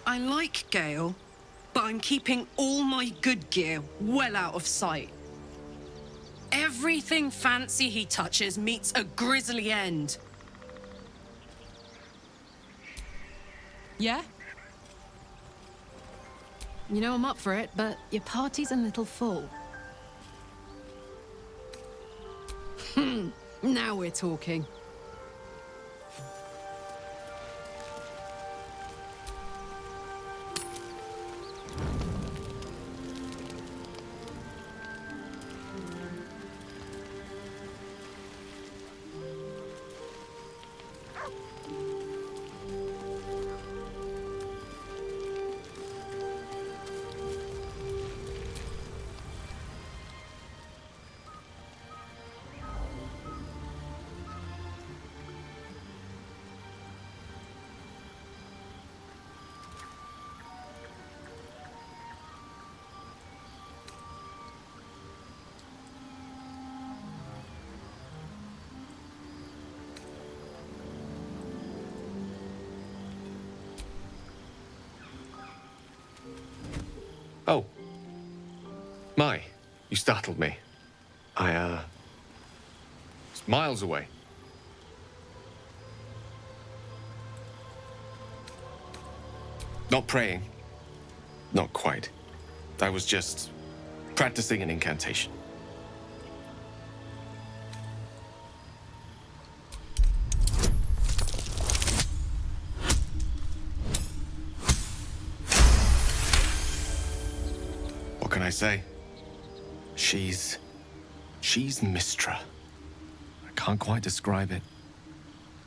I like Gale, but I'm keeping all my good gear well out of sight. Everything fancy he touches meets a grisly end. Yeah? You know I'm up for it, but your party's a little full. Now we're talking. Oh. My, you startled me. I, was miles away. Not praying. Not quite. I was just practicing an incantation. What can I say? She's Mistra. I can't quite describe it.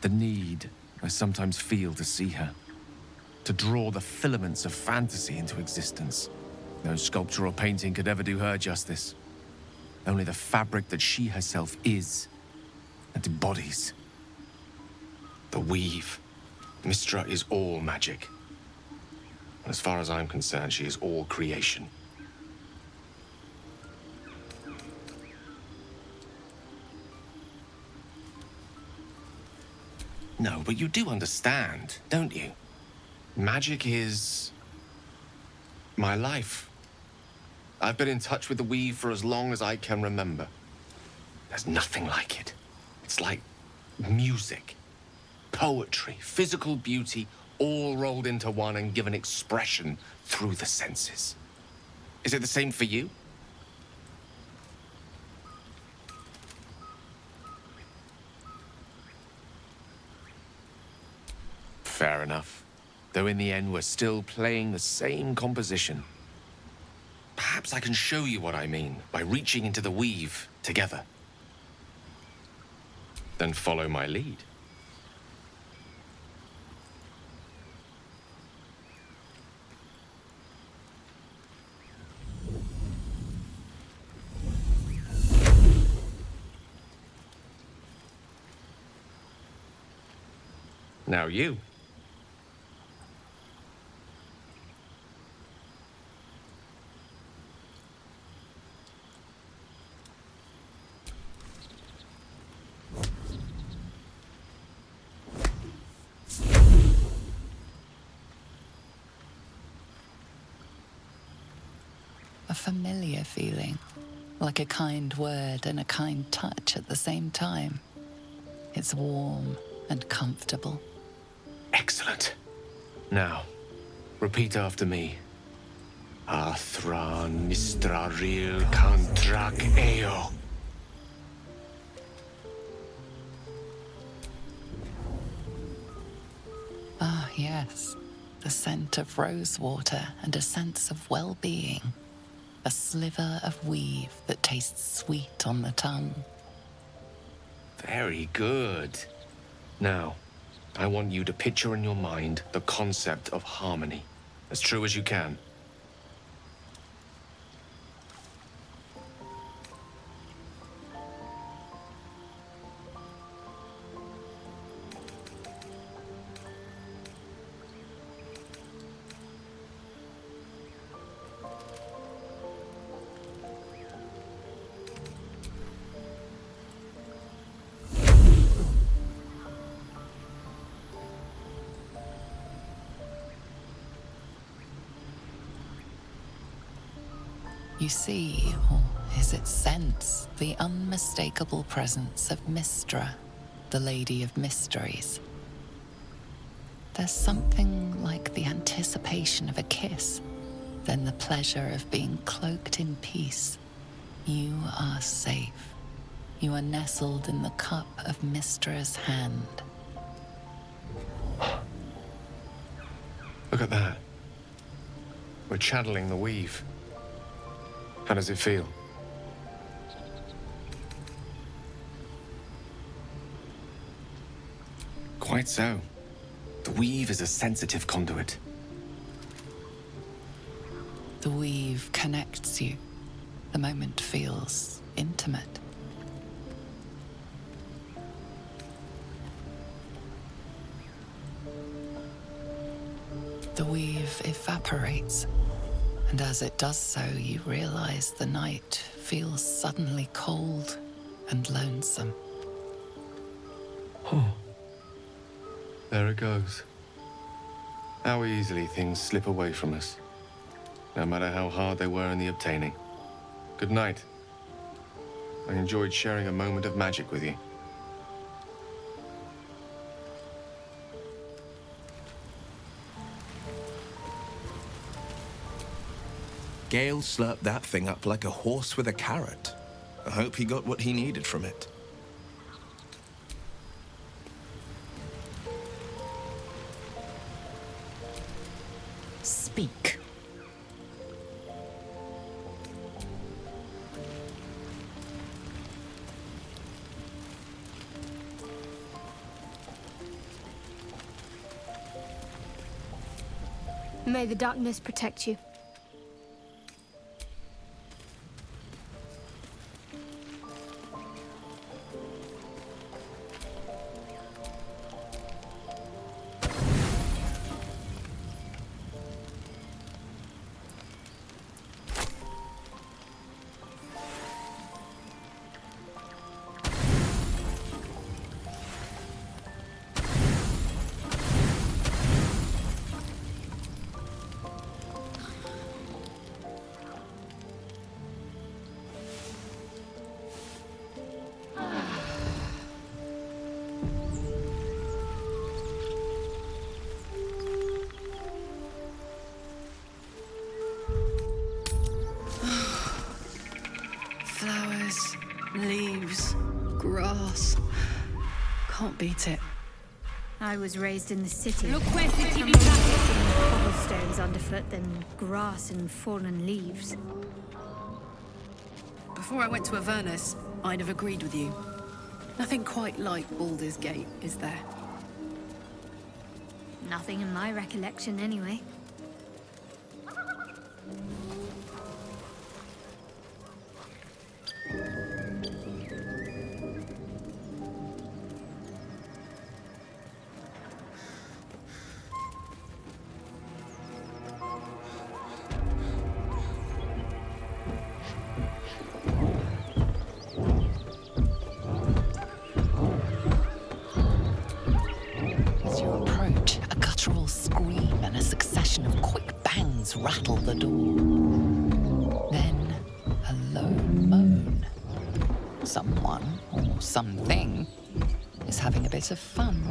The need I sometimes feel to see her. To draw the filaments of fantasy into existence. No sculpture or painting could ever do her justice. Only the fabric that she herself is and embodies. The weave. Mistra is all magic. And as far as I'm concerned, she is all creation. No, but you do understand, don't you? Magic is my life. I've been in touch with the weave for as long as I can remember. There's nothing like it. It's like music, poetry, physical beauty, all rolled into one and given expression through the senses. Is it the same for you? Fair enough. Though in the end, we're still playing the same composition. Perhaps I can show you what I mean by reaching into the weave together. Then follow my lead. Now you. A familiar feeling, like a kind word and a kind touch at the same time. It's warm and comfortable. Excellent. Now, repeat after me. Athra Nistraril Kantrak Eo. Ah, yes. The scent of rosewater and a sense of well-being. A sliver of weave that tastes sweet on the tongue. Very good. Now, I want you to picture in your mind the concept of harmony, as true as you can. You see, or is it sense, the unmistakable presence of Mystra, the Lady of Mysteries. There's something like the anticipation of a kiss, then the pleasure of being cloaked in peace. You are safe. You are nestled in the cup of Mystra's hand. Look at that. We're channeling the weave. How does it feel? Quite so. The weave is a sensitive conduit. The weave connects you. The moment feels intimate. The weave evaporates, and as it does so, you realize the night feels suddenly cold and lonesome. Oh. There it goes. How easily things slip away from us, no matter how hard they were in the obtaining. Good night. I enjoyed sharing a moment of magic with you. Gale slurped that thing up like a horse with a carrot. I hope he got what he needed from it. Speak. May the darkness protect you. Flowers, leaves, grass. Can't beat it. I was raised in the city. Look where the TV Cobblestones underfoot, then grass and fallen leaves. Before I went to Avernus, I'd have agreed with you. Nothing quite like Baldur's Gate, is there? Nothing in my recollection, anyway. As you approach, a guttural scream and a succession of quick bangs rattle the door. Then, a low moan. Someone, or something, is having a bit of fun.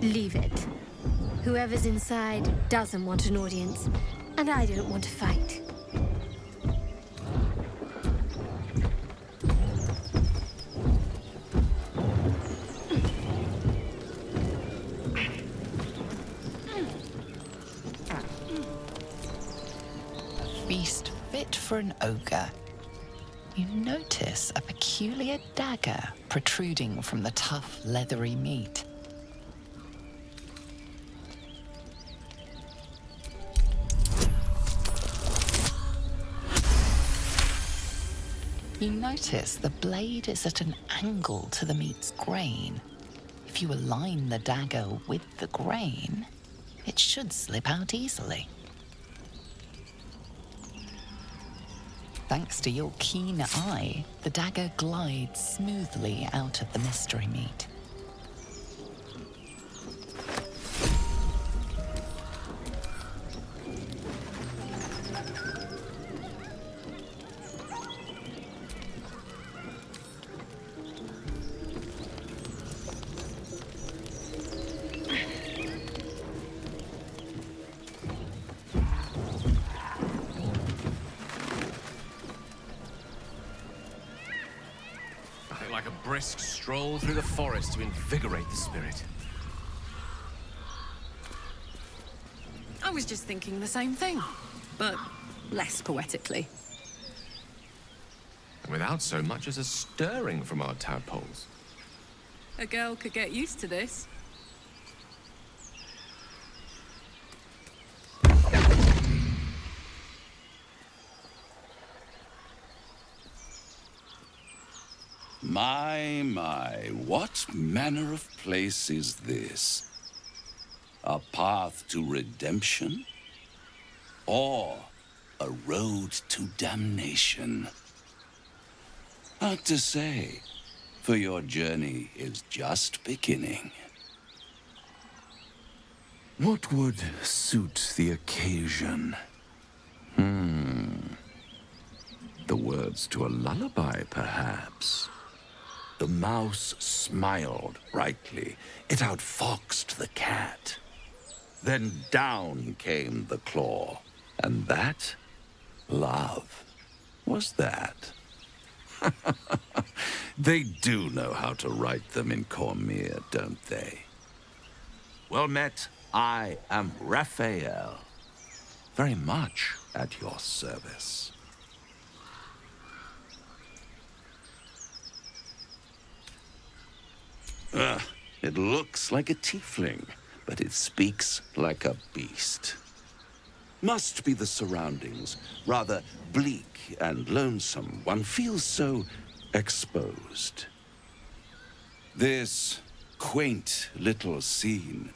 Leave it. Whoever's inside doesn't want an audience, and I don't want to fight. Feast fit for an ogre. You notice a peculiar dagger protruding from the tough, leathery meat. You notice the blade is at an angle to the meat's grain. If you align the dagger with the grain, it should slip out easily. Thanks to your keen eye, the dagger glides smoothly out of the mystery meat. Nothing like a brisk stroll through the forest to invigorate the spirit. I was just thinking the same thing, but less poetically. And without so much as a stirring from our tadpoles. A girl could get used to this. My, what manner of place is this? A path to redemption? Or a road to damnation? Hard to say, for your journey is just beginning. What would suit the occasion? The words to a lullaby, perhaps. The mouse smiled brightly. It outfoxed the cat. Then down came the claw. And that, love, was that. They do know how to write them in Cormier, don't they? Well met, I am Raphael. Very much at your service. It looks like a tiefling, but it speaks like a beast. Must be the surroundings, rather bleak and lonesome. One feels so exposed. This quaint little scene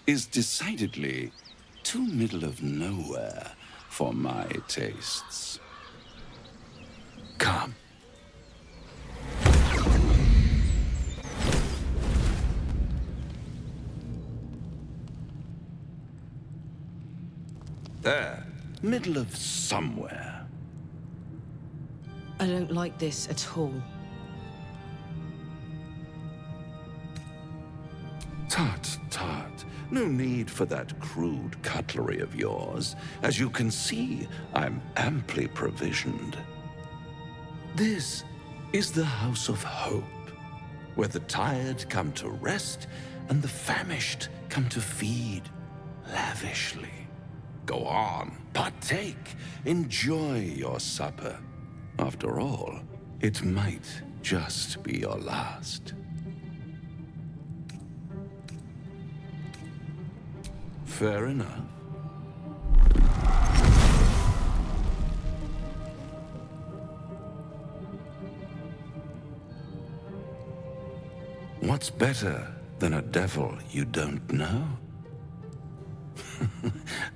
is decidedly too middle of nowhere for my tastes. Come. There, middle of somewhere. I don't like this at all. Tut, tut. No need for that crude cutlery of yours. As you can see, I'm amply provisioned. This is the House of Hope, where the tired come to rest and the famished come to feed lavishly. Go on, partake, enjoy your supper. After all, it might just be your last. Fair enough. What's better than a devil you don't know?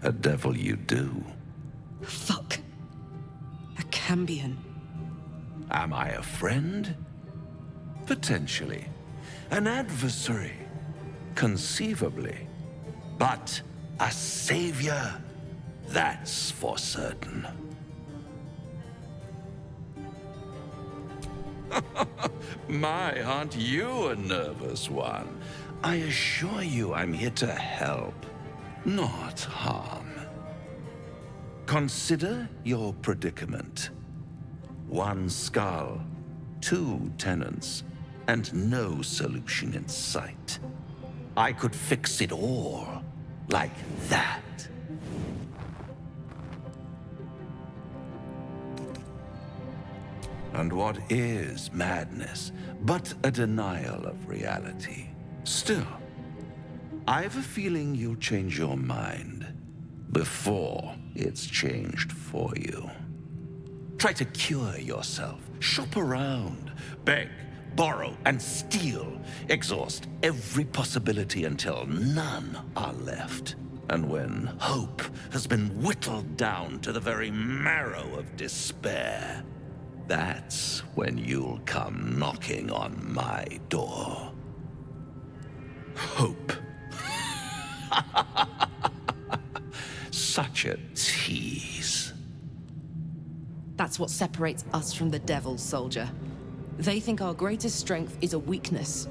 A devil you do. Fuck. A Cambion. Am I a friend? Potentially. An adversary? Conceivably. But a savior? That's for certain. My, aren't you a nervous one? I assure you I'm here to help, not harm. Consider your predicament. One skull, 2 tenants, and no solution in sight. I could fix it all, like that. And what is madness but a denial of reality? Still, I've a feeling you'll change your mind before it's changed for you. Try to cure yourself, shop around, beg, borrow, and steal. Exhaust every possibility until none are left. And when hope has been whittled down to the very marrow of despair, that's when you'll come knocking on my door. Hope. Such a tease. That's what separates us from the devil, soldier. They think our greatest strength is a weakness.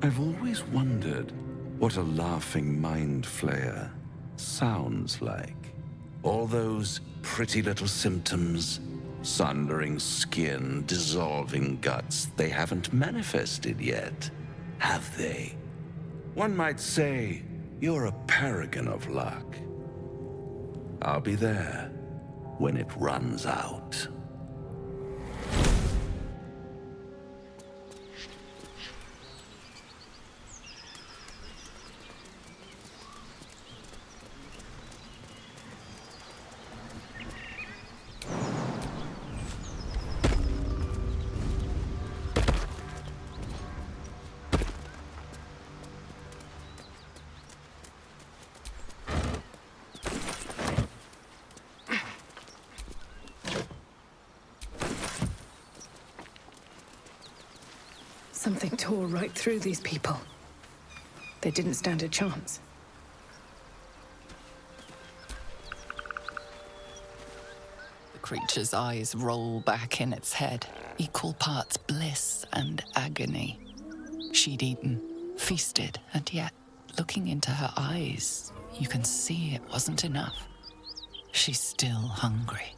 I've always wondered what a laughing mind flayer sounds like. All those pretty little symptoms, sundering skin, dissolving guts, they haven't manifested yet, have they? One might say you're a paragon of luck. I'll be there when it runs out. Something tore right through these people. They didn't stand a chance. The creature's eyes roll back in its head, equal parts bliss and agony. She'd eaten, feasted, and yet, looking into her eyes, you can see it wasn't enough. She's still hungry.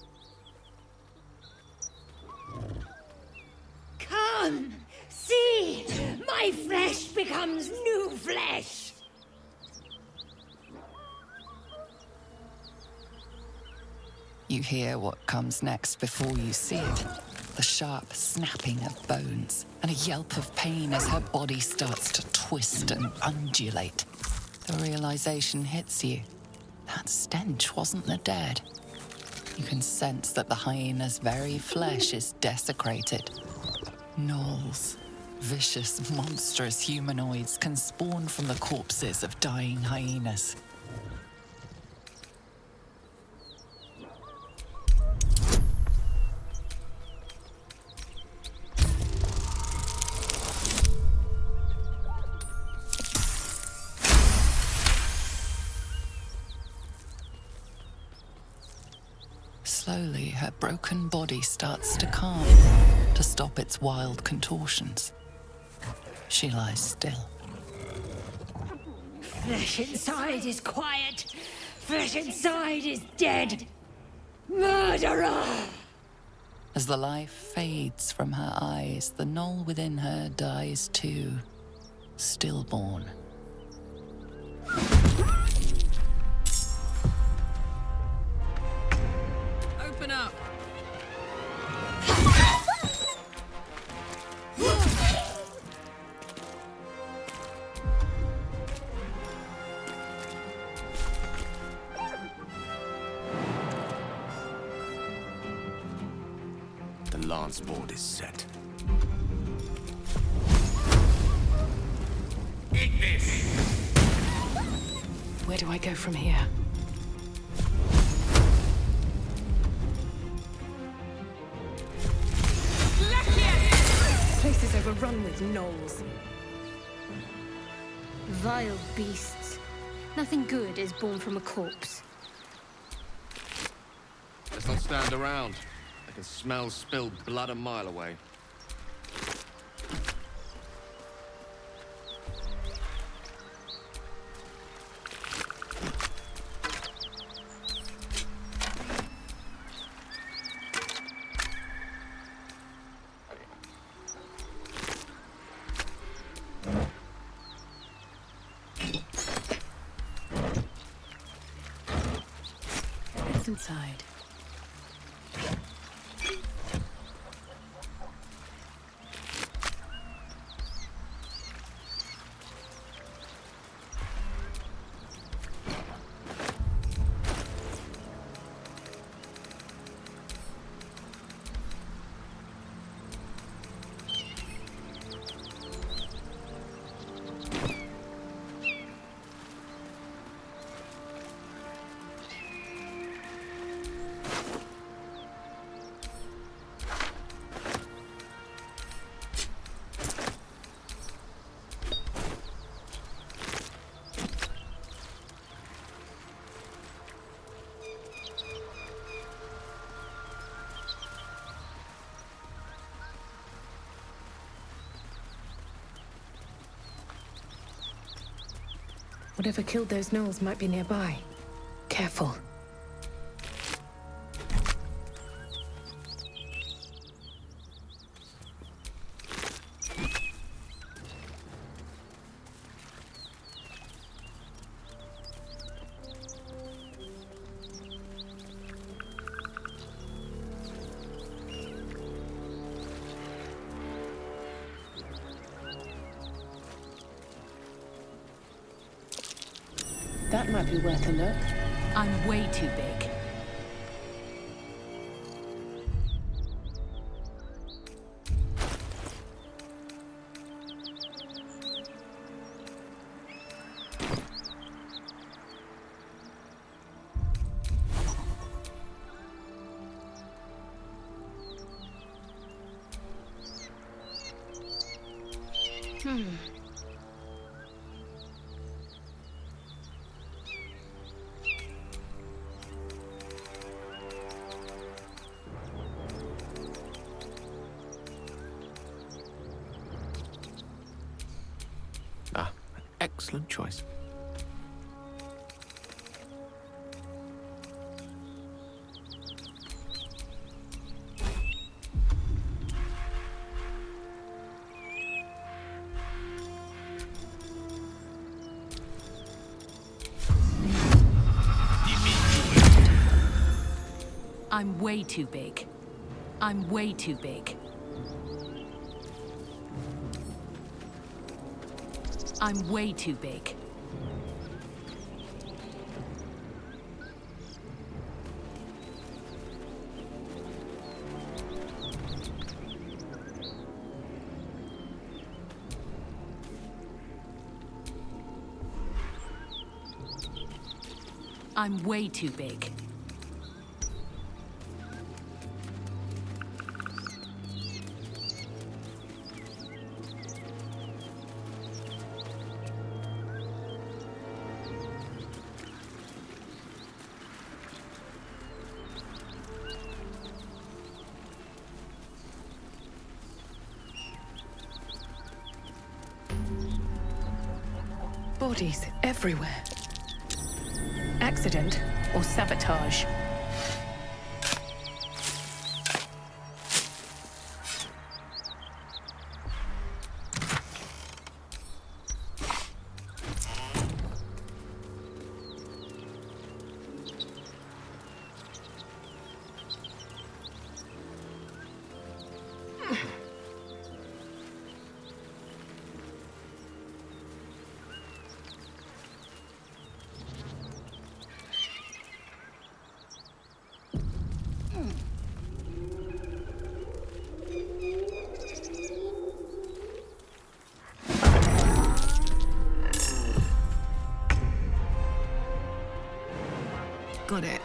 Come! See! My flesh becomes new flesh! You hear what comes next before you see it. The sharp snapping of bones, and a yelp of pain as her body starts to twist and undulate. The realization hits you. That stench wasn't the dead. You can sense that the hyena's very flesh is desecrated. Gnolls, vicious, monstrous humanoids can spawn from the corpses of dying hyenas. Slowly, her broken body starts to calm, to stop its wild contortions. She lies still. Flesh inside is quiet. Flesh inside is dead. Murderer! As the life fades from her eyes, the gnoll within her dies too, stillborn. Open up! The lance board is set. Eat this! Where do I go from here? This place is overrun with gnolls. Vile beasts. Nothing good is born from a corpse. Let's not stand around. I can smell spilled blood a mile away. What's inside? Whatever killed those gnolls might be nearby. Careful. That might be worth a look. I'm way too big. Excellent choice. I'm way too big. I'm way too big. I'm way too big. I'm way too big. Bodies everywhere. Accident or sabotage? Got it.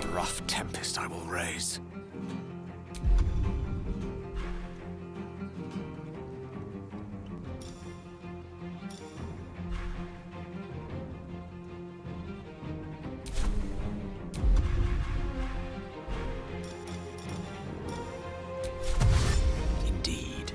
A rough tempest I will raise. Indeed.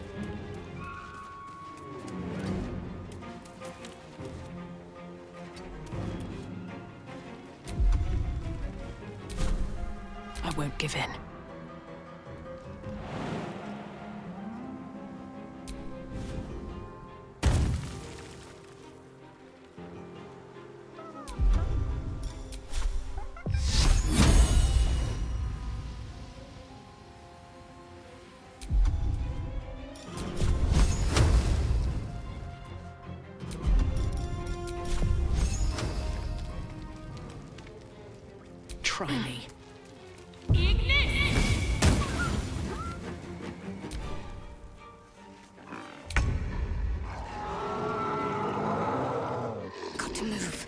I won't give in. Try me. Got to move.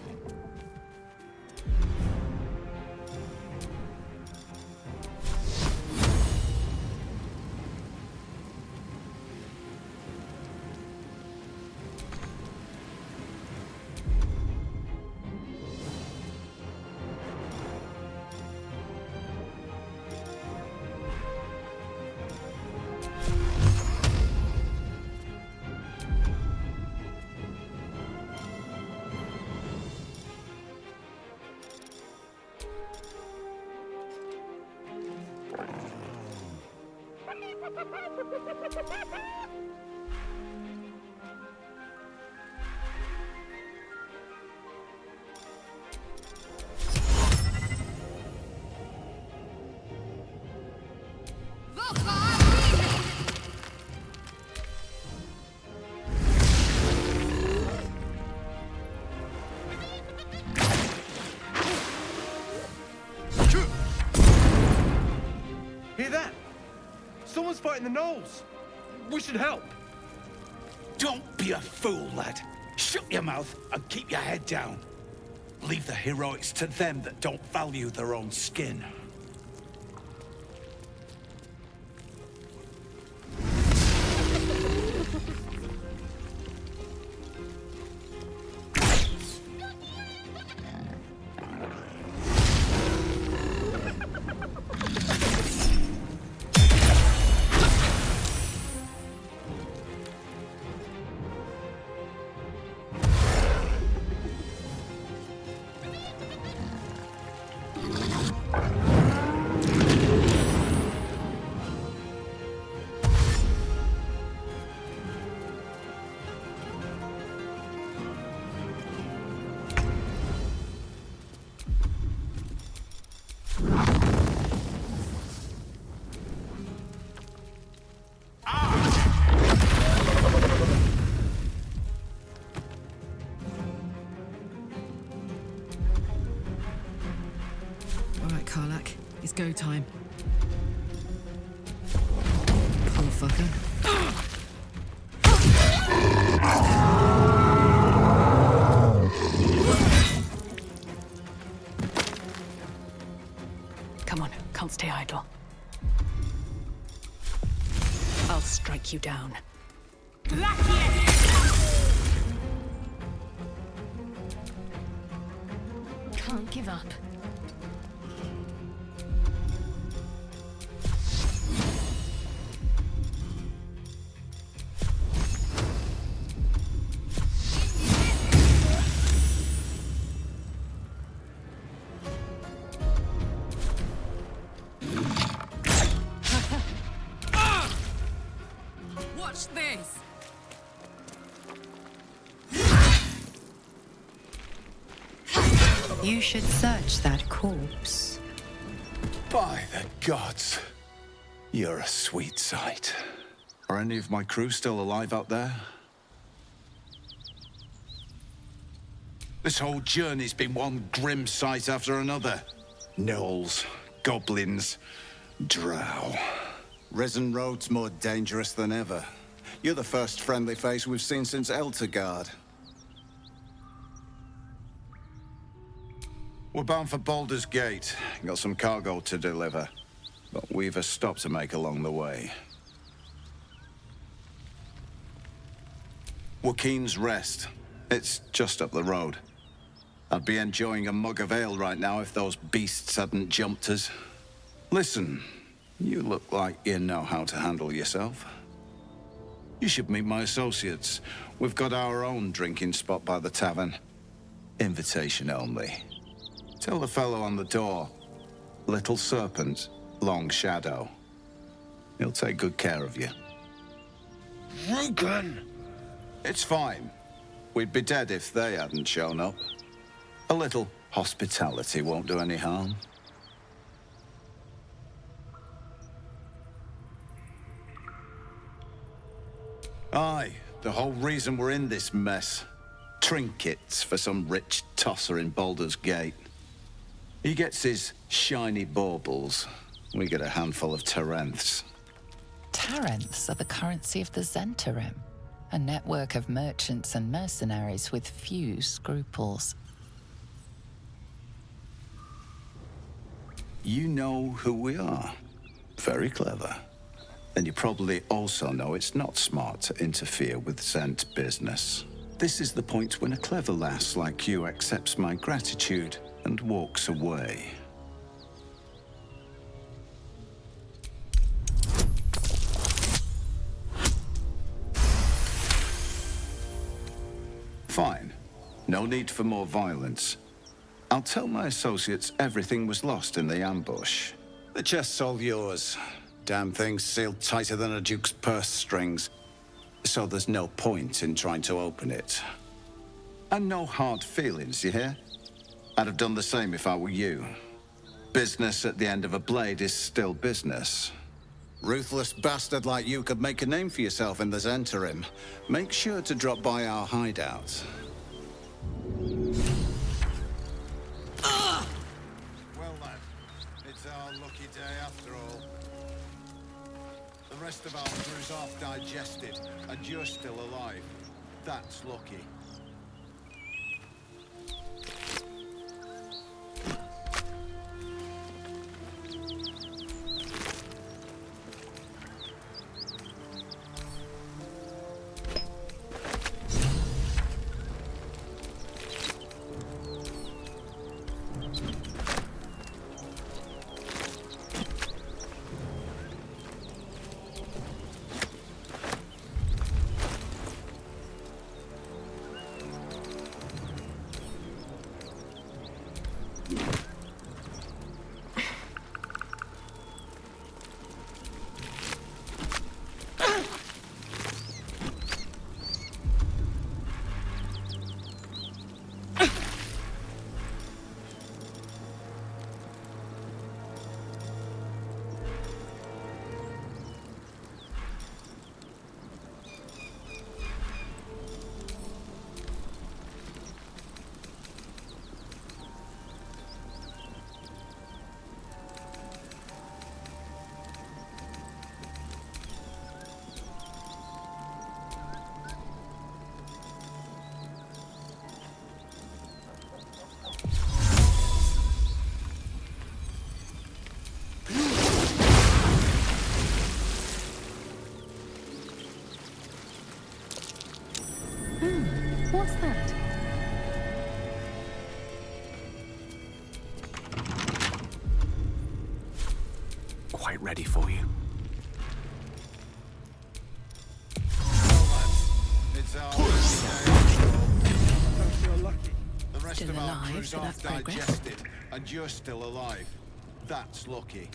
Hear that? Someone's fighting the gnolls. We should help. Don't be a fool, lad. Shut your mouth and keep your head down. Leave the heroics to them that don't value their own skin. Karlak, it's go time. Poor fucker. Come on, can't stay idle. I'll strike you down. Can't give up. Watch this! You should search that corpse. By the gods, you're a sweet sight. Are any of my crew still alive out there? This whole journey's been one grim sight after another. Gnolls, goblins, drow. Risen Road's more dangerous than ever. You're the first friendly face we've seen since Eltergard. We're bound for Baldur's Gate. Got some cargo to deliver. But we've a stop to make along the way. Joaquin's Rest. It's just up the road. I'd be enjoying a mug of ale right now if those beasts hadn't jumped us. Listen, you look like you know how to handle yourself. You should meet my associates. We've got our own drinking spot by the tavern. Invitation only. Tell the fellow on the door. Little Serpent, Long Shadow. He'll take good care of you. Rugen! It's fine. We'd be dead if they hadn't shown up. A little hospitality won't do any harm. Aye, the whole reason we're in this mess. Trinkets for some rich tosser in Baldur's Gate. He gets his shiny baubles. We get a handful of Tarenths. Tarenths are the currency of the Zentarim, a network of merchants and mercenaries with few scruples. You know who we are. Very clever. And you probably also know it's not smart to interfere with Zent business. This is the point when a clever lass like you accepts my gratitude and walks away. Fine. No need for more violence. I'll tell my associates everything was lost in the ambush. The chest's all yours. Damn thing's sealed tighter than a duke's purse strings. So there's no point in trying to open it. And no hard feelings, you hear? I'd have done the same if I were you. Business at the end of a blade is still business. Ruthless bastard like you could make a name for yourself in the Zentarim. Make sure to drop by our hideout. Well then, it's our lucky day after all. The rest of our crew's half digested, and you're still alive. That's lucky. What's that? Quite ready for you. It's our lucky day. You're lucky. The rest Still of our alive, crew's so half that's progress. digested, and you're still alive. That's lucky.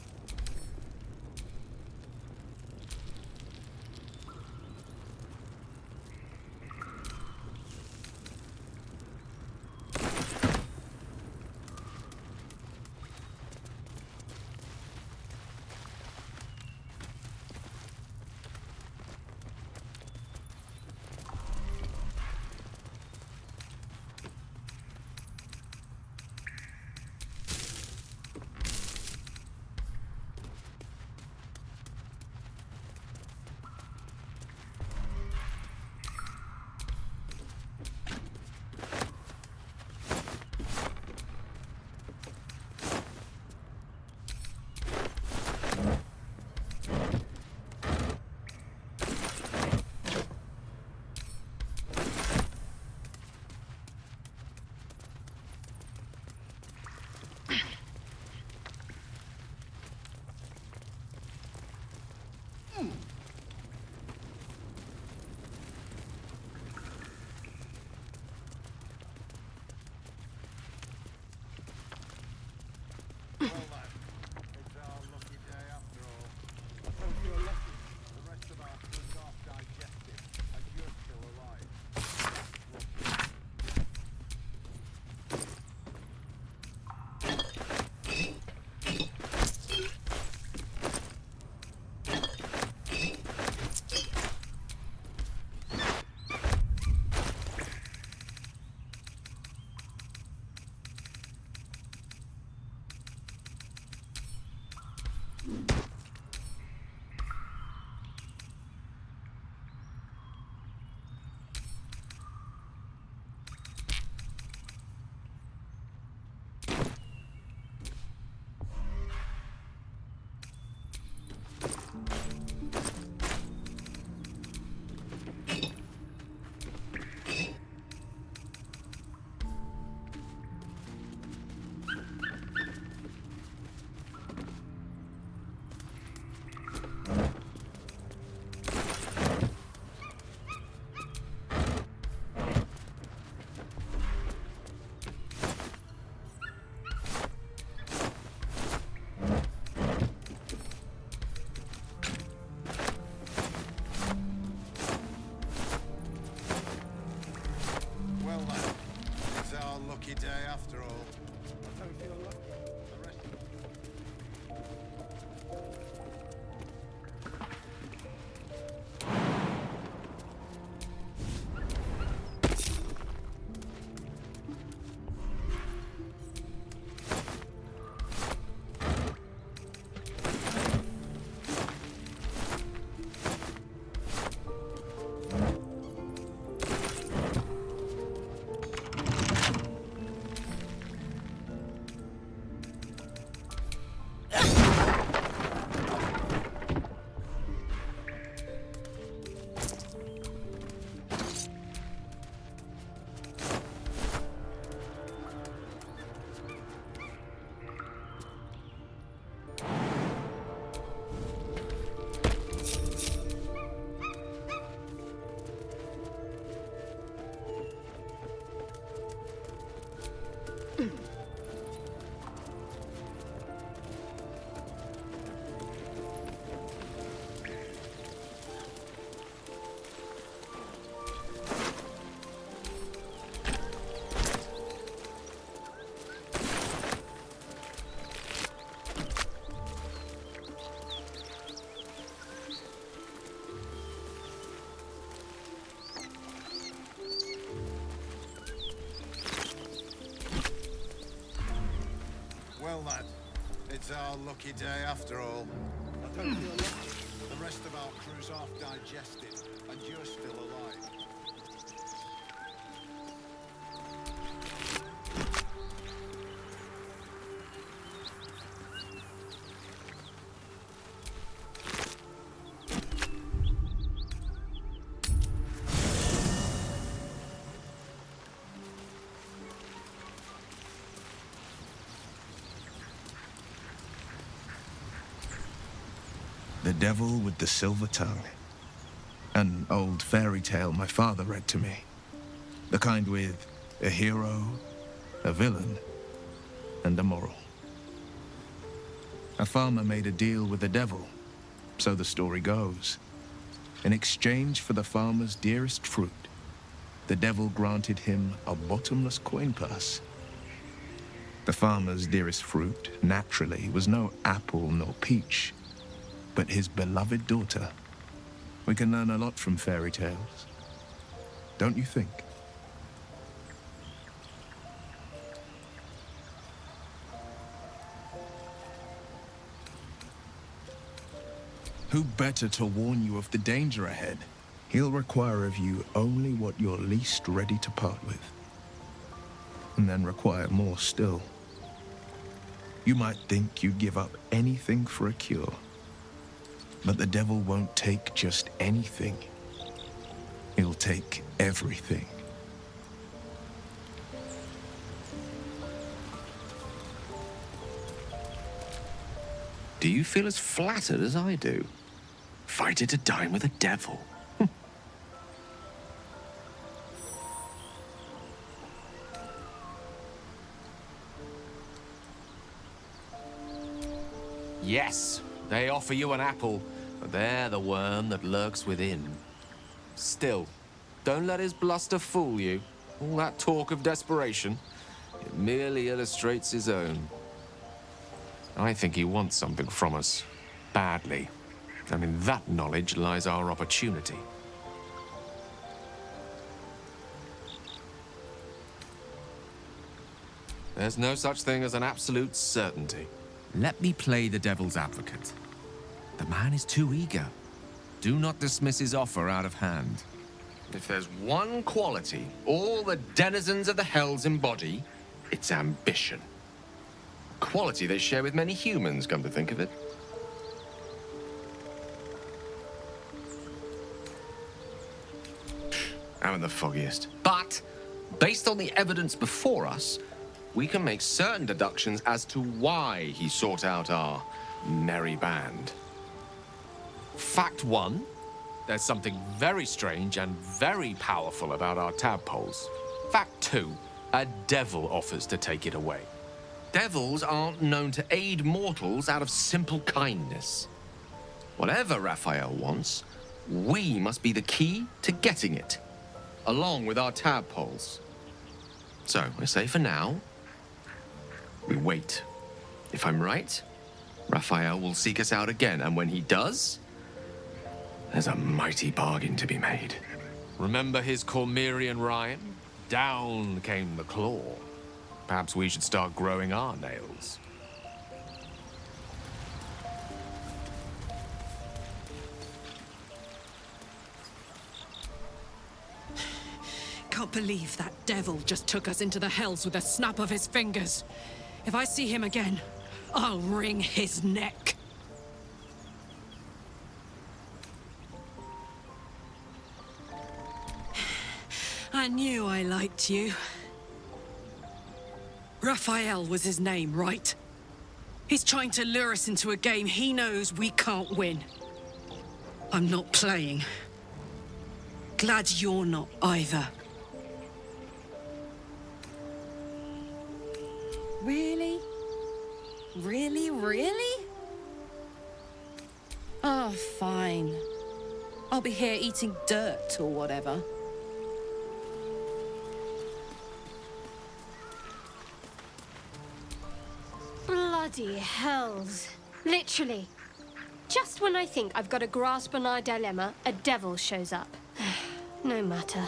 Well, lad, it's our lucky day after all. I don't feel lucky. The rest of our crew's half digested, and you're still alive. The Devil with the Silver Tongue. An old fairy tale my father read to me. The kind with a hero, a villain, and a moral. A farmer made a deal with the devil, so the story goes. In exchange for the farmer's dearest fruit, the devil granted him a bottomless coin purse. The farmer's dearest fruit, naturally, was no apple nor peach, but his beloved daughter. We can learn a lot from fairy tales, don't you think? Who better to warn you of the danger ahead? He'll require of you only what you're least ready to part with, and then require more still. You might think you'd give up anything for a cure, but the devil won't take just anything. He'll take everything. Do you feel as flattered as I do? Fighting to dine with a devil. Yes, they offer you an apple, but they're the worm that lurks within. Still, don't let his bluster fool you. All that talk of desperation, it merely illustrates his own. I think he wants something from us, badly. And in that knowledge lies our opportunity. There's no such thing as an absolute certainty. Let me play the devil's advocate. The man is too eager. Do not dismiss his offer out of hand. If there's one quality all the denizens of the hells embody, it's ambition. A quality they share with many humans, come to think of it. I'm in the foggiest. But, based on the evidence before us, we can make certain deductions as to why he sought out our merry band. Fact one, there's something very strange and very powerful about our tadpoles. Fact two, a devil offers to take it away. Devils aren't known to aid mortals out of simple kindness. Whatever Raphael wants, we must be the key to getting it, along with our tadpoles. So, I say for now, we wait. If I'm right, Raphael will seek us out again, and when he does, there's a mighty bargain to be made. Remember his Cormyrean rhyme? Down came the claw. Perhaps we should start growing our nails. Can't believe that devil just took us into the hells with a snap of his fingers. If I see him again, I'll wring his neck. I knew I liked you. Raphael was his name, right? He's trying to lure us into a game he knows we can't win. I'm not playing. Glad you're not either. Really? Really? Oh, fine. I'll be here eating dirt or whatever. Bloody hells. Literally. Just when I think I've got a grasp on our dilemma, a devil shows up. No matter.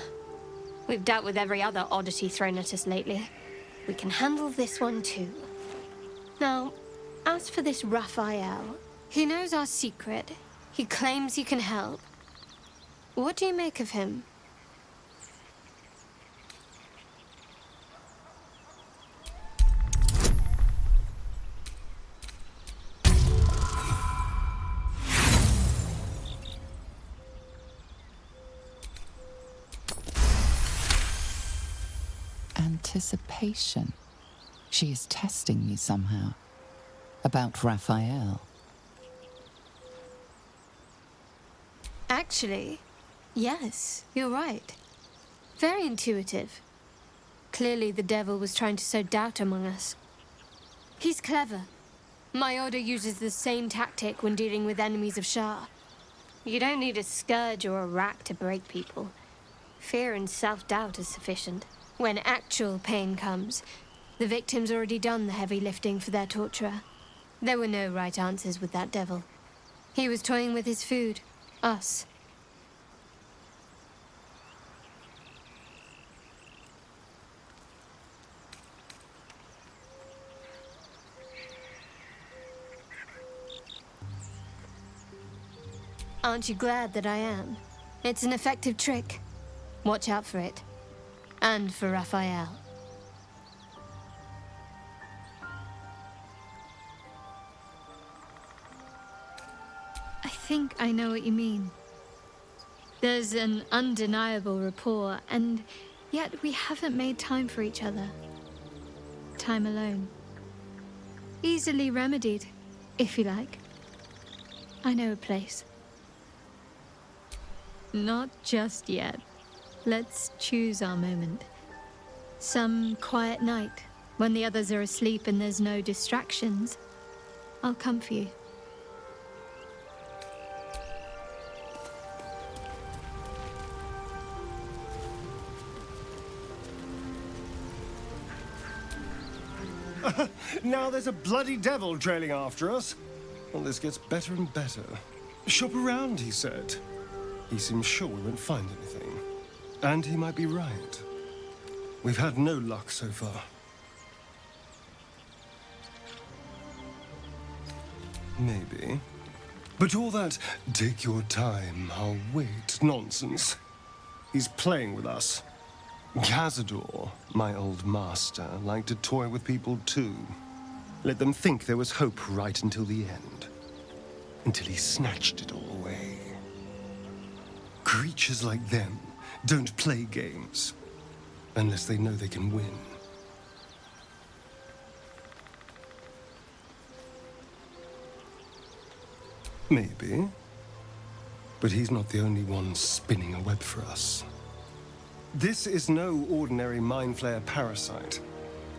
We've dealt with every other oddity thrown at us lately. We can handle this one too. Now, as for this Raphael, he knows our secret. He claims he can help. What do you make of him? Anticipation. She is testing me somehow. About Raphael. Actually, yes, you're right. Very intuitive. Clearly the devil was trying to sow doubt among us. He's clever. My order uses the same tactic when dealing with enemies of Shah. You don't need a scourge or a rack to break people. Fear and self-doubt is sufficient. When actual pain comes, the victim's already done the heavy lifting for their torturer. There were no right answers with that devil. He was toying with his food. Us. Aren't you glad that I am? It's an effective trick. Watch out for it. And for Raphael. I think I know what you mean. There's an undeniable rapport, and yet we haven't made time for each other. Time alone. Easily remedied, if you like. I know a place. Not just yet. Let's choose our moment. Some quiet night, when the others are asleep and there's no distractions, I'll come for you. Now there's a bloody devil trailing after us. Well, this gets better and better. Shop around, he said. He seems sure we won't find anything. And he might be right. We've had no luck so far. Maybe. But all that, take your time, I'll wait, nonsense. He's playing with us. Cazador, my old master, liked to toy with people too. Let them think there was hope right until the end. Until he snatched it all away. Creatures like them don't play games. Unless they know they can win. Maybe. But he's not the only one spinning a web for us. This is no ordinary Mind Flayer parasite.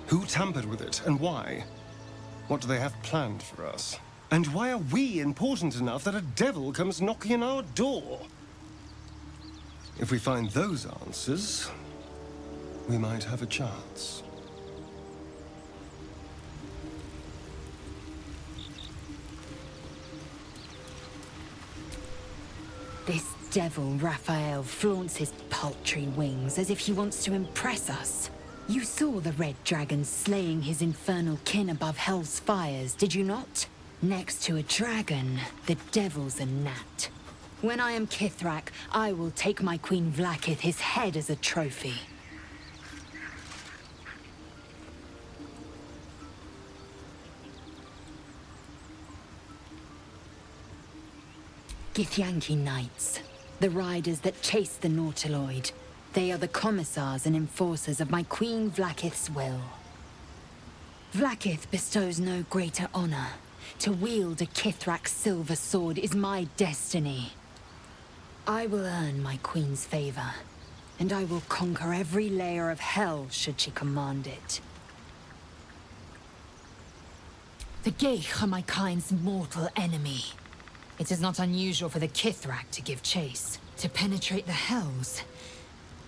Who tampered with it, and why? What do they have planned for us? And why are we important enough that a devil comes knocking on our door? If we find those answers, we might have a chance. This devil Raphael flaunts his paltry wings as if he wants to impress us. You saw the red dragon slaying his infernal kin above hell's fires, did you not? Next to a dragon, the devil's a gnat. When I am Kithrak, I will take my Queen Vlaakith his head as a trophy. Githyanki Knights, the riders that chase the Nautiloid. They are the commissars and enforcers of my Queen Vlaakith's will. Vlaakith bestows no greater honor. To wield a Kithrak silver sword is my destiny. I will earn my Queen's favor, and I will conquer every layer of hell should she command it. The Geich are my kind's mortal enemy. It is not unusual for the Kithrak to give chase, to penetrate the Hells.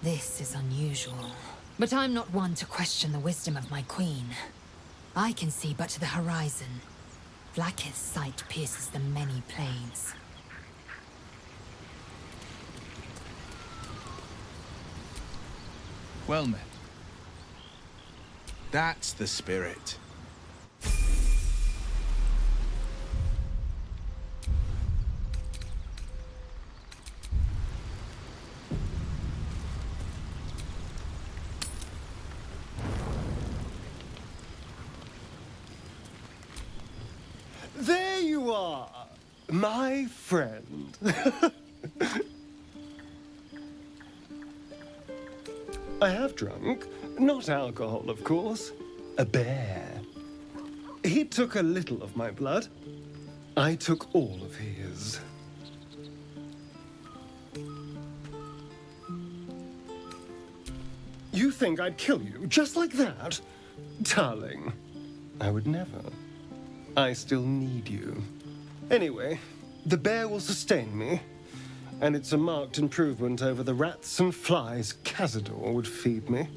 This is unusual. But I'm not one to question the wisdom of my queen. I can see but to the horizon. Vlaakith's sight pierces the many plains. Well met. That's the spirit. There you are, my friend. I have drunk, not alcohol, of course, a bear. He took a little of my blood. I took all of his. You think I'd kill you just like that? Darling, I would never. I still need you. Anyway, the bear will sustain me, and it's a marked improvement over the rats and flies Cazador would feed me.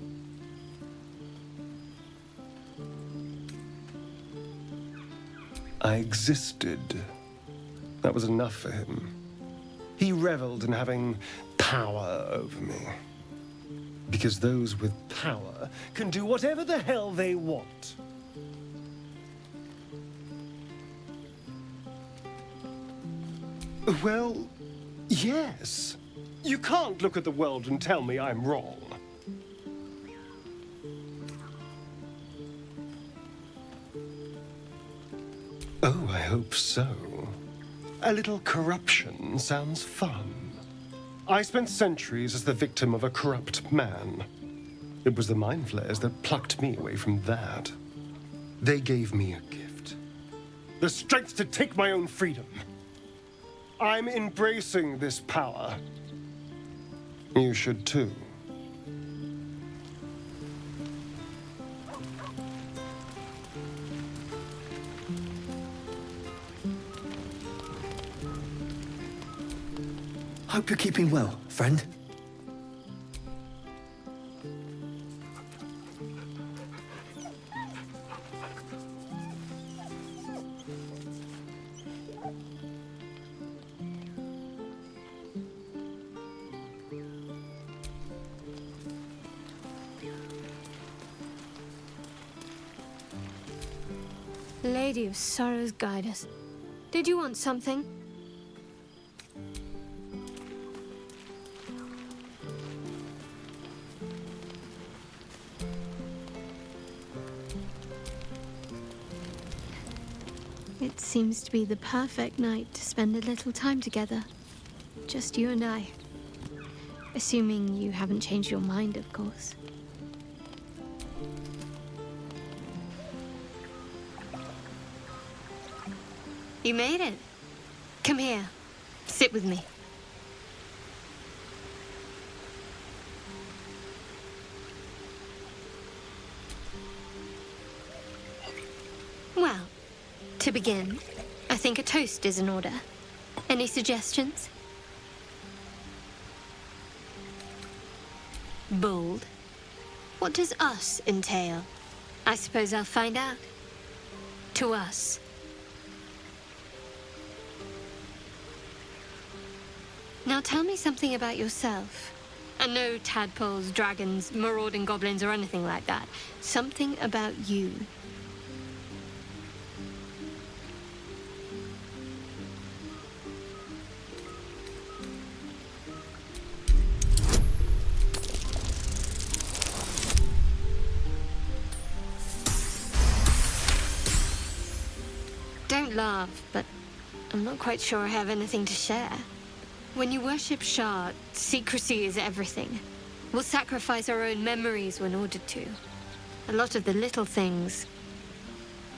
I existed. That was enough for him. He reveled in having power over me. Because those with power can do whatever the hell they want. Well, yes. You can't look at the world and tell me I'm wrong. Oh, I hope so. A little corruption sounds fun. I spent centuries as the victim of a corrupt man. It was the Mind Flayers that plucked me away from that. They gave me a gift. The strength to take my own freedom. I'm embracing this power. You should too. Hope you're keeping well, friend. Lady of Sorrows, guide us. Did you want something? It seems to be the perfect night to spend a little time together. Just you and I. Assuming you haven't changed your mind, of course. You made it. Come here. Sit with me. Well, to begin, I think a toast is in order. Any suggestions? Bold. What does us entail? I suppose I'll find out. To us. Now tell me something about yourself. And no tadpoles, dragons, marauding goblins, or anything like that. Something about you. Don't laugh, but I'm not quite sure I have anything to share. When you worship Shah, secrecy is everything. We'll sacrifice our own memories when ordered to. A lot of the little things,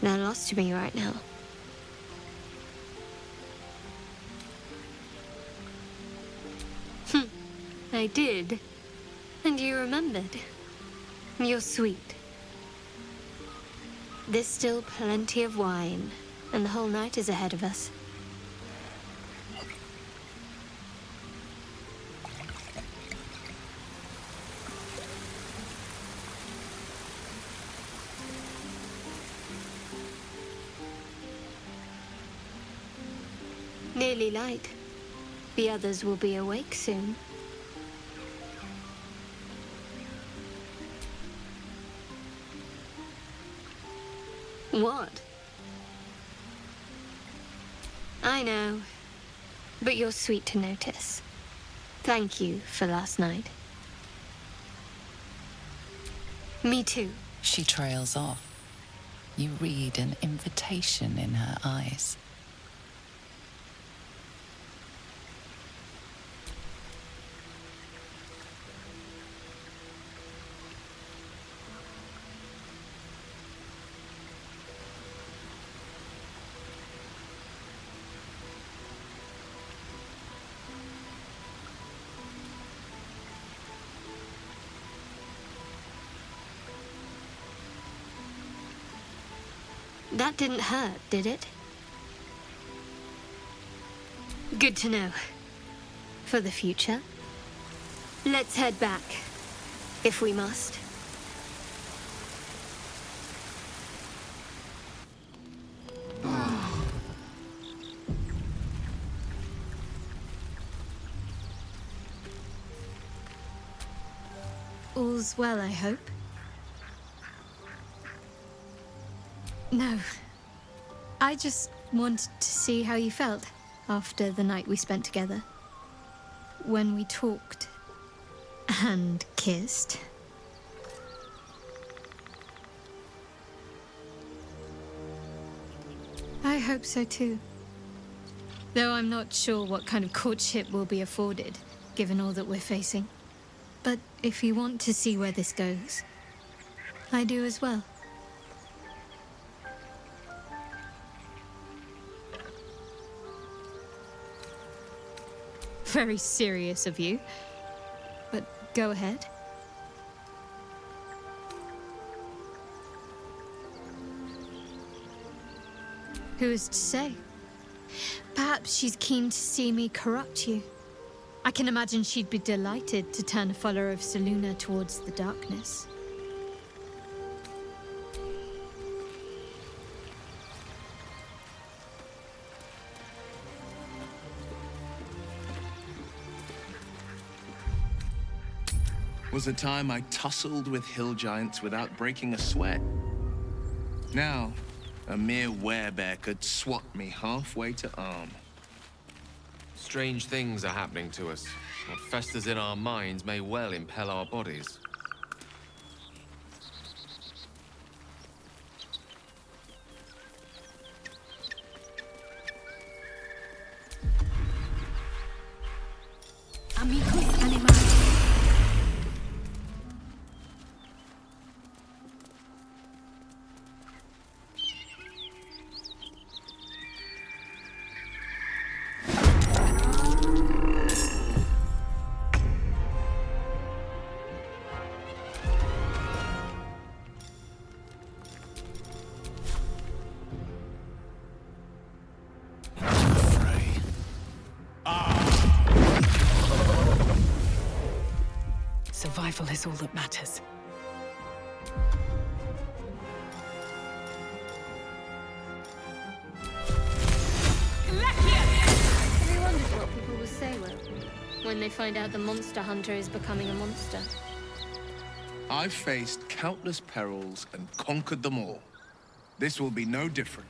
they're lost to me right now. I did. And you remembered. You're sweet. There's still plenty of wine, and the whole night is ahead of us. Nearly light. The others will be awake soon. What? I know, but you're sweet to notice. Thank you for last night. Me too. She trails off. You read an invitation in her eyes. That didn't hurt, did it? Good to know. For the future. Let's head back, if we must. All's well, I hope. No. I just wanted to see how you felt after the night we spent together. When we talked and kissed. I hope so too. Though I'm not sure what kind of courtship will be afforded, given all that we're facing. But if you want to see where this goes, I do as well. Very serious of you, but go ahead. Who is to say? Perhaps she's keen to see me corrupt you. I can imagine she'd be delighted to turn a follower of Selûne towards the darkness. Was a time I tussled with hill giants without breaking a sweat. Now, a mere werebear could swat me halfway to arm. Strange things are happening to us. What festers in our minds may well impel our bodies. Amicus animalis. Survival is all that matters. Have you wondered what people will say when they find out the monster hunter is becoming a monster? I've faced countless perils and conquered them all. This will be no different.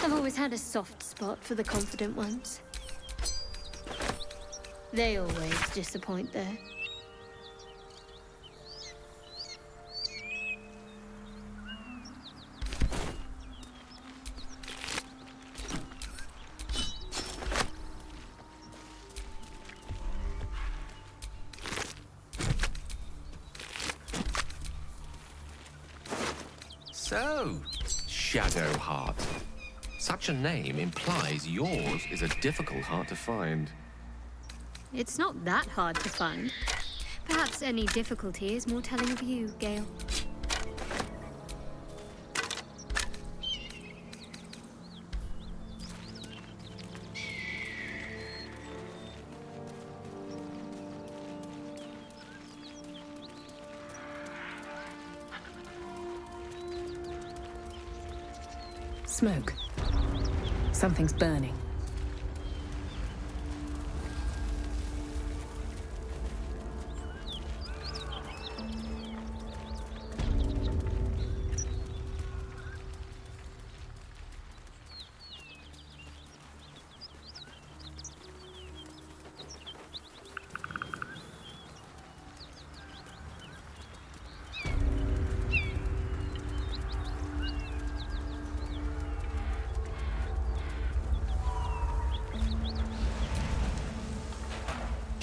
I've always had a soft spot for the confident ones. They always disappoint there. So, Shadowheart. Such a name implies yours is a difficult heart to find. It's not that hard to find. Perhaps any difficulty is more telling of you, Gale. Smoke. Something's burning.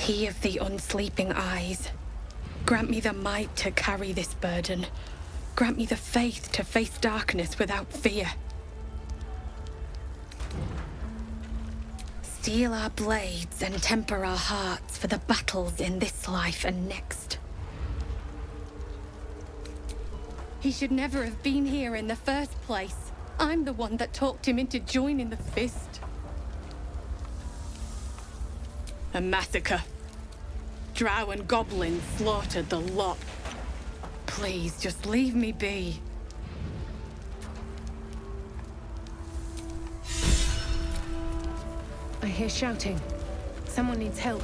He of the unsleeping eyes, grant me the might to carry this burden. Grant me the faith to face darkness without fear. Steel our blades and temper our hearts for the battles in this life and next. He should never have been here in the first place. I'm the one that talked him into joining the fist. A massacre. Drow and goblins slaughtered the lot. Please, just leave me be. I hear shouting. Someone needs help.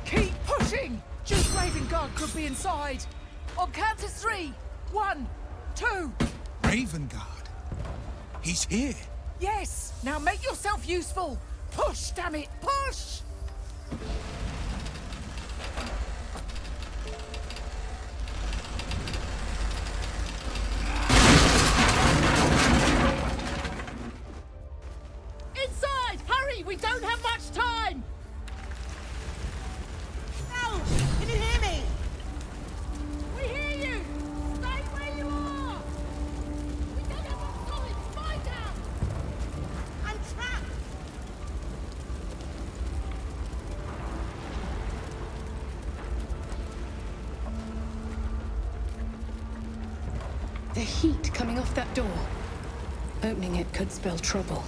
Keep pushing! Duke Ravengard could be inside. On count of 3. 1, 2. Ravengard? He's here. Yes! Now make yourself useful! Push, damn it! Push! Inside! Hurry! We don't have much time! Ouch! Can you hear me? We hear you! Stay where you are! We don't have much time! Spy down! I'm trapped! The heat coming off that door. Opening it could spell trouble.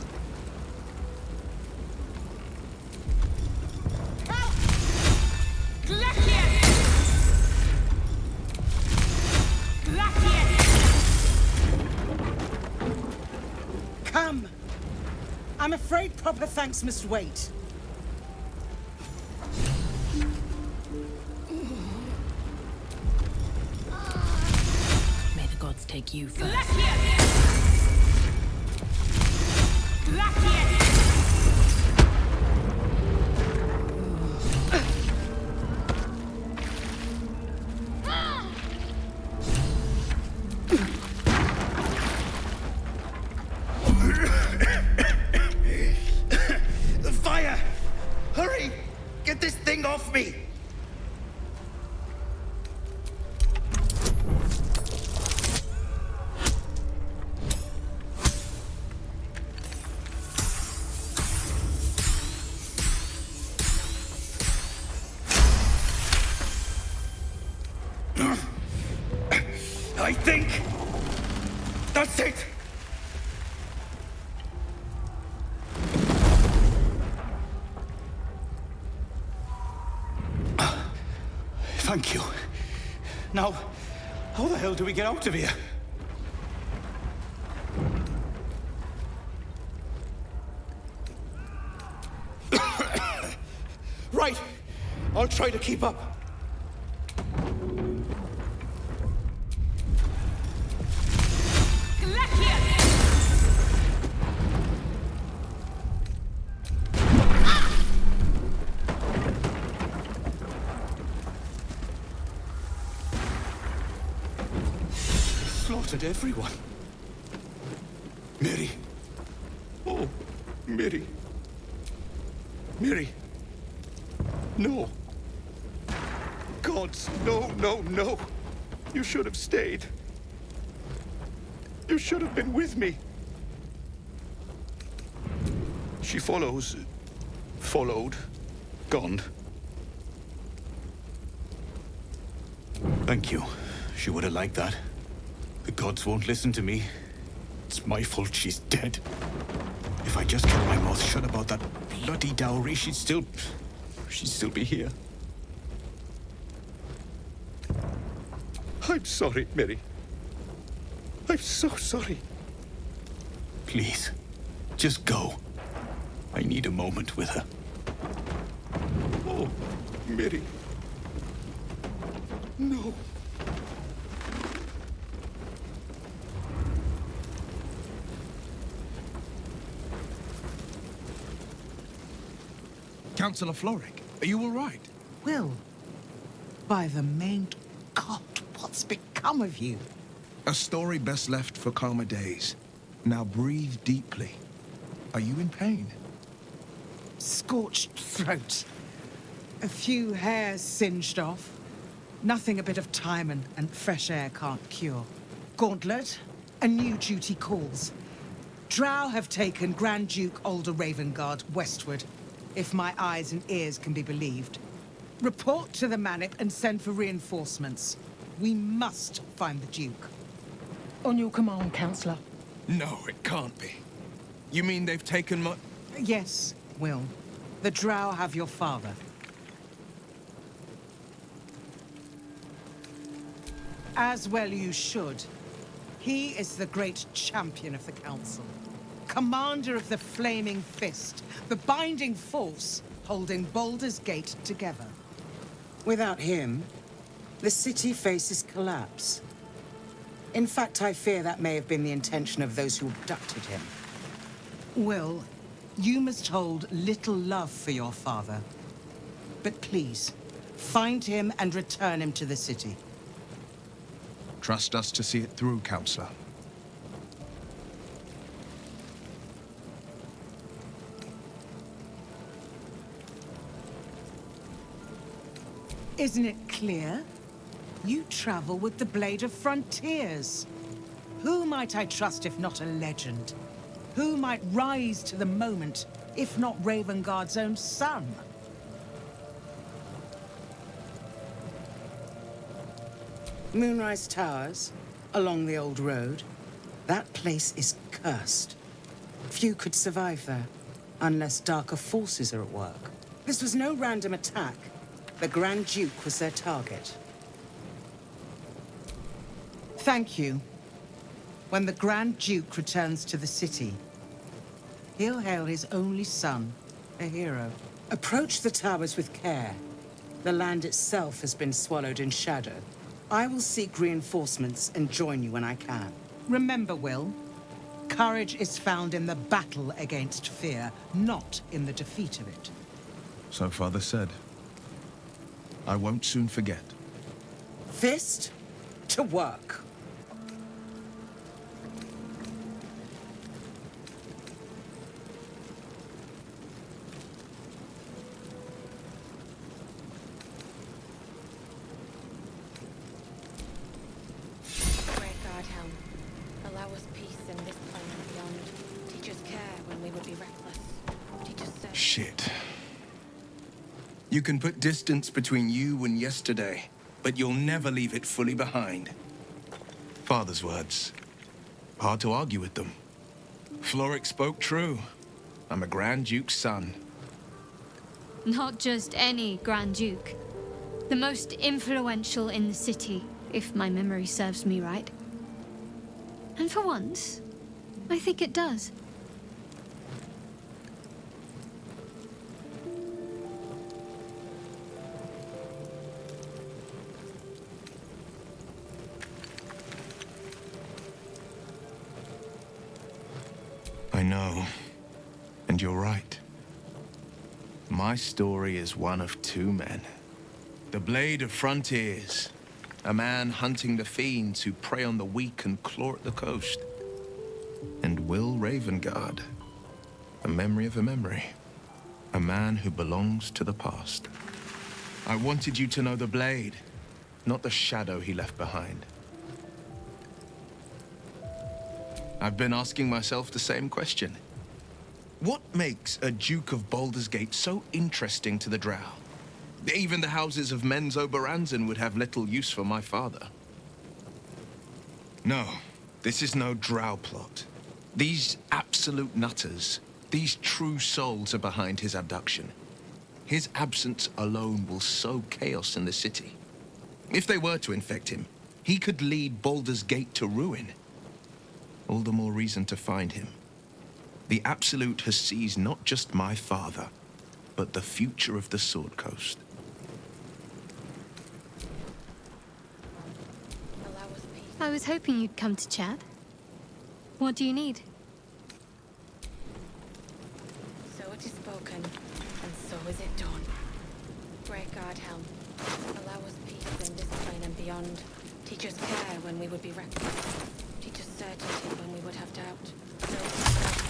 Come! I'm afraid proper thanks must wait. May the gods take you first. The fire! Hurry! Get this thing off me! I think that's it. Thank you. Now, how the hell do we get out of here? Right. I'll try to keep up. Slaughtered everyone. Miri. Oh, Miri. Miri. No. Gods, no, no, no. You should have stayed. You should have been with me. She follows. Followed. Gone. Thank you. She would have liked that. The gods won't listen to me. It's my fault she's dead. If I just kept my mouth shut about that bloody dowry, she'd still be here. I'm sorry, Miri. I'm so sorry. Please, just go. I need a moment with her. Oh, Miri. No. Councillor Floric, are you all right? Will, by the main God, what's become of you? A story best left for calmer days. Now breathe deeply. Are you in pain? Scorched throat. A few hairs singed off. Nothing a bit of time and fresh air can't cure. Gauntlet, a new duty calls. Drow have taken Grand Duke Alder Ravengard westward, if my eyes and ears can be believed. Report to the Manip and send for reinforcements. We must find the Duke. On your command, Councillor. No, it can't be. You mean they've taken my... Yes, Will. The Drow have your father. As well you should. He is the great champion of the Council. Commander of the Flaming Fist, the binding force holding Baldur's Gate together. Without him, the city faces collapse. In fact, I fear that may have been the intention of those who abducted him. Will, you must hold little love for your father. But please, find him and return him to the city. Trust us to see it through, Councillor. Isn't it clear? You travel with the Blade of Frontiers. Who might I trust if not a legend? Who might rise to the moment if not Ravengard's own son? Moonrise Towers, along the old road. That place is cursed. Few could survive there, unless darker forces are at work. This was no random attack. The Grand Duke was their target. Thank you. When the Grand Duke returns to the city, he'll hail his only son, a hero. Approach the towers with care. The land itself has been swallowed in shadow. I will seek reinforcements and join you when I can. Remember, Will, courage is found in the battle against fear, not in the defeat of it. So Father said. I won't soon forget. Fist to work. Great God, Helm. Allow us peace in this plane and beyond. Teach us care when we would be reckless. Teach us sense. Shit. You can put distance between you and yesterday, but you'll never leave it fully behind. Father's words. Hard to argue with them. Floric spoke true. I'm a Grand Duke's son. Not just any Grand Duke. The most influential in the city, if my memory serves me right. And for once, I think it does. I know. And you're right. My story is one of two men. The Blade of Frontiers. A man hunting the fiends who prey on the weak and claw at the coast. And Will Ravengard. A memory of a memory. A man who belongs to the past. I wanted you to know the Blade, not the shadow he left behind. I've been asking myself the same question. What makes a Duke of Baldur's Gate so interesting to the Drow? Even the houses of Men's Oberanzen would have little use for my father. No, this is no Drow plot. These absolute nutters, these true souls are behind his abduction. His absence alone will sow chaos in the city. If they were to infect him, He could lead Baldur's Gate to ruin. All the more reason to find him. The Absolute has seized not just my father, but the future of the Sword Coast. I was hoping you'd come to chat. What do you need? So it is spoken, and so is it done. Great God, Helm, allow us peace in this plane and beyond. Teach us care when we would be reckless. Teach us certainty when we would have doubt. Know